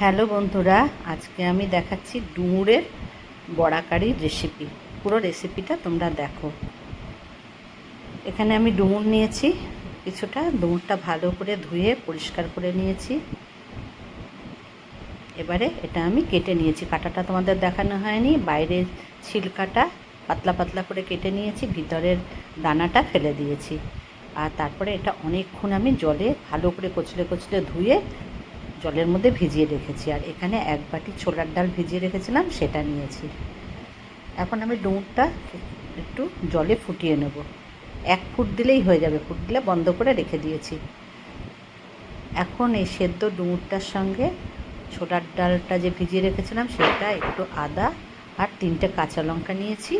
Hello বন্ধুরা, আজকে আমি দেখাচ্ছি ডুমুরের বড়া কারির রেসিপি। পুরো রেসিপিটা তোমরা দেখো। এখানে আমি ডুমুর নিয়েছি কিছুটা। ডুমুরটা ভালো করে ধুয়ে পরিষ্কার করে নিয়েছি। এবারে এটা আমি কেটে নিয়েছি। কাটাটা তোমাদের দেখানো হয়নি। বাইরের ছিলকাটা পাতলা পাতলা করে কেটে নিয়েছি, ভিতরের দানাটা ফেলে দিয়েছি। আর তারপরে এটা অনেকক্ষণ আমি জলে ভালো করে কচলে কচলে ধুয়ে জলের মধ্যে ভিজিয়ে রেখেছি। আর এখানে এক বাটি ছোলার ডাল ভিজিয়ে রেখেছিলাম, সেটা নিয়েছি। এখন আমি ডুমুরটা একটু জলে ফুটিয়ে নেব। 1 ফুট দিলেই হয়ে যাবে। ফুট দিলে বন্ধ করে রেখে দিয়েছি। এখন এই সেদ্ধ ডুমুরটার সঙ্গে ছোলার ডালটা যে ভিজিয়ে রেখেছিলাম সেটা, একটু আদা আর 3টে কাঁচা লঙ্কা নিয়েছি।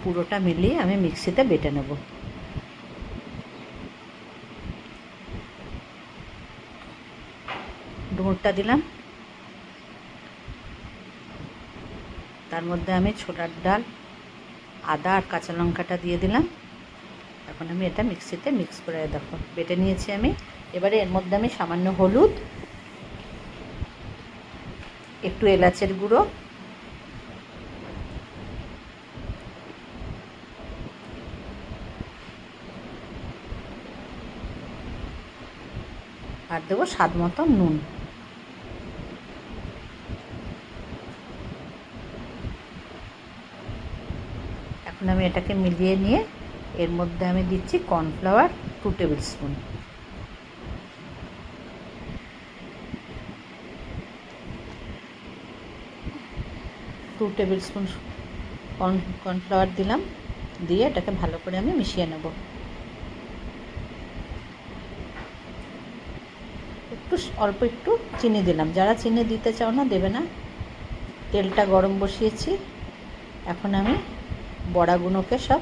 পুরোটা মিলিয়ে আমি মিক্সিতে বেটে নেব। ডুমুরটা দিলাম, তার মধ্যে আমি ছোলার ডাল, আদা আর কাঁচা লঙ্কাটা দিয়ে দিলাম। এখন আমি এটা মিক্সিতে মিক্স করে দেখো বেটে নিয়েছি আমি। এবারে এর মধ্যে আমি সামান্য হলুদ, একটু এলাচের গুঁড়ো, আর দেবো স্বাদ মতো নুন। এখন আমি এটাকে মিলিয়ে নিয়ে এর মধ্যে আমি দিচ্ছি কর্নফ্লাওয়ার 2 টেবিল স্পুন। কর্নফ্লাওয়ার দিলাম, দিয়ে এটাকে ভালো করে আমি মিশিয়ে নেব। অল্প একটু চিনি দিলাম। যারা চিনি দিতে চাও না দেবে না। তেলটা গরম বসিয়েছি। এখন আমি বড়াগুলোকে সব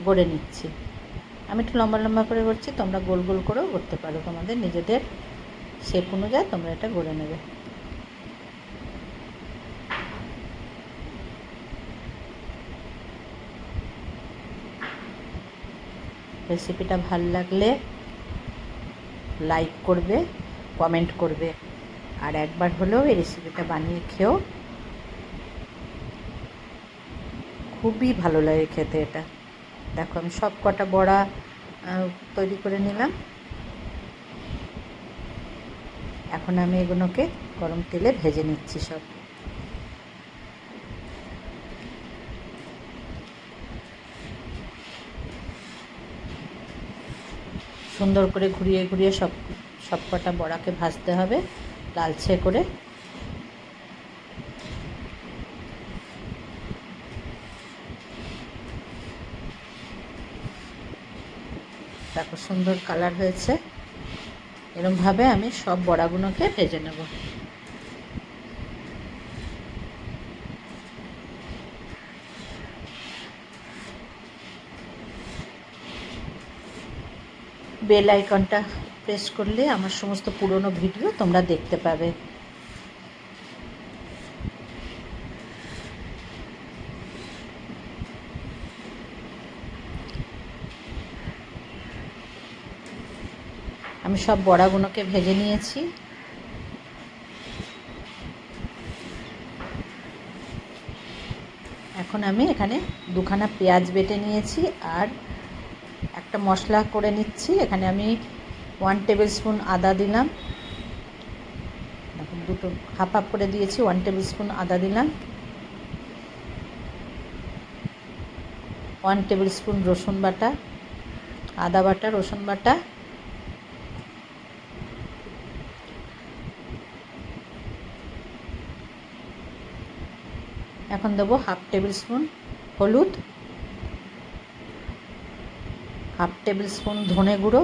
গড়ে নিচ্ছি। আমি একটু লম্বা লম্বা করে করছি, তোমরা গোল গোল করেও করতে পারো। তোমাদের নিজেদের শেপ অনুযায়ী তোমরা এটা গড়ে নেবে। রেসিপিটা ভালো লাগলে লাইক করবে, কমেন্ট করবে, আর একবার হলেও এই রেসিপিটা বানিয়ে খেও। খুবই ভালো লাগে খেতে এটা। দেখো আমি সব কটা বড়া তৈরি করে নিলাম। এখন আমি এগুলোকে গরম তেলে ভেজে নিচ্ছি সব। সুন্দর করে ঘুরিয়ে ঘুরিয়ে সব কটা বড়াকে ভাজতে হবে লালচে করে। দেখো সুন্দর কালার হয়েছে। এরকমভাবে আমি সব বড়াগুলোকে ভেজে নেব। বেল আইকনটা প্রেস করলে আমার সমস্ত পুরনো ভিডিও তোমরা দেখতে পাবে। আমি সব বড়াগুলোকে ভেজে নিয়েছি। এখন আমি এখানে 2খানা পেঁয়াজ বেটে নিয়েছি আর একটা মশলা করে নিচ্ছি। এখানে আমি 1 টেবিল স্পুন আদা দিলাম। দুটো হাফ করে দিয়েছি। 1 টেবিল স্পুন আদা দিলাম। 1 টেবিল স্পুন রসুন বাটা, আদা বাটা, রসুন বাটা। এখন দেবো হাফ টেবিল স্পুন হলুদ, হাফ টেবিল স্পুন ধনে গুঁড়ো,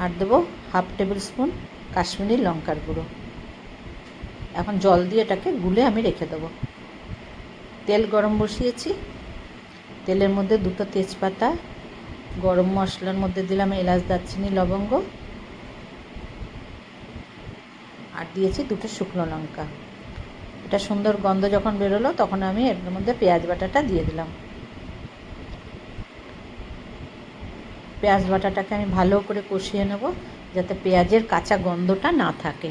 আর দেবো হাফ টেবিল স্পুন কাশ্মীরি লঙ্কার গুঁড়ো। এখন জল দিয়ে এটাকে গুলে আমি রেখে দেবো। তেল গরম বসিয়েছি। তেলের মধ্যে 2টো তেজপাতা, গরম মশলার মধ্যে দিলাম এলাচ, দারচিনি, লবঙ্গ, আর দিয়েছি 2টো শুকনো লঙ্কা। এটা সুন্দর গন্ধ যখন বেরোলো তখন আমি এর মধ্যে পেঁয়াজ বাটাটা দিয়ে দিলাম। পেঁয়াজ বাটাটাকে আমি ভালো করে কষিয়ে নেব, যাতে পেঁয়াজের কাঁচা গন্ধটা না থাকে।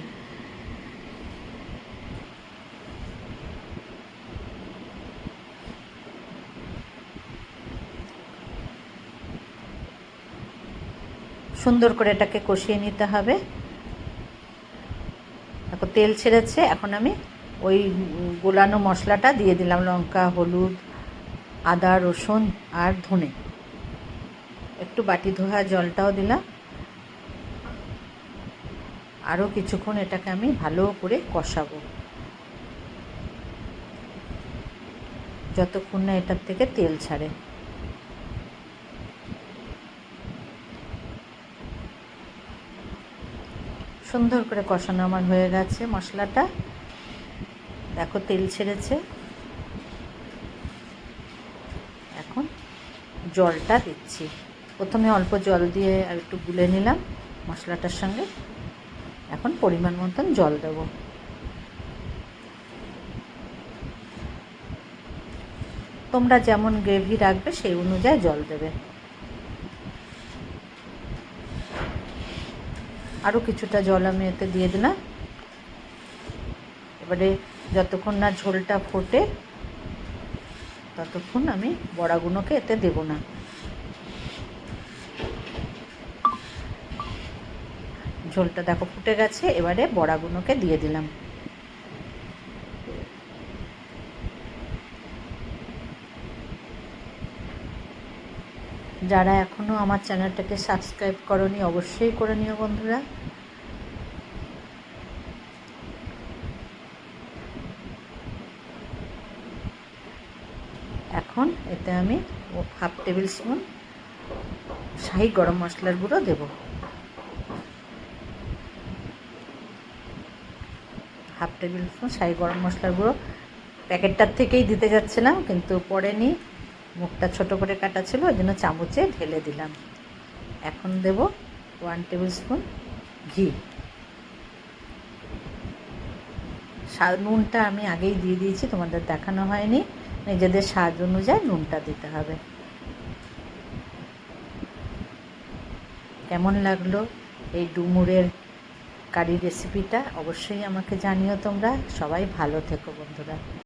সুন্দর করে এটাকে কষিয়ে নিতে হবে। এখন তেল ছেড়েছে, এখন আমি ওই গোলানো মশলাটা দিয়ে দিলাম, লঙ্কা, হলুদ, আদা, রসুন আর ধনে, একটু বাটি ধোয়া জলটাও দিলাম। আরও কিছুক্ষণ এটাকে আমি ভালো করে কষাবো, যতক্ষণ না এটার থেকে তেল ছাড়ে। সুন্দর করে কষানো আমার হয়ে গেছে মশলাটা, দেখো তেল ছেড়েছে। এখন জলটা দিচ্ছি, প্রথমে অল্প জল দিয়ে আর একটু গুলে নিলাম মশলাটার সঙ্গে। এখন পরিমাণ মতন জল দেব। তোমরা যেমন গ্রেভি রাখবে সেই অনুযায়ী জল দেবে। আরও কিছুটা জল আমি এতে দিয়ে দিলাম। এবারে যতক্ষণ না ঝোলটা ফোটে ততক্ষণ আমি বড়াগুলোকে এতে দেব না। ঝোলটা দেখো ফুটে গেছে, এবারে বড়াগুলোকে দিয়ে দিলাম। যারা এখনও আমার চ্যানেলটাকে সাবস্ক্রাইব করোনি অবশ্যই করে নিও বন্ধুরা। এখন এতে আমি 1/2 টেবিল স্পুন শাহি গরম মশলার গুঁড়ো দেব। 1/2 টেবিল স্পুন শাহি গরম মশলার গুঁড়ো প্যাকেটটার থেকেই দিতে যাচ্ছিলাম, কিন্তু পরে নি, মুখটা ছোট করে কাটা ছিল, ওই জন্য চামচে ঢেলে দিলাম। এখন দেব 1 টেবিল স্পুন ঘি। নুনটা আমি আগেই দিয়ে দিয়েছি, তোমাদের দেখানো হয়নি। নিজেদের স্বাদ অনুযায়ী নুনটা দিতে হবে। কেমন লাগলো এই ডুমুরের কারি রেসিপিটা অবশ্যই আমাকে জানিও তোমরা। সবাই ভালো থেকো বন্ধুরা।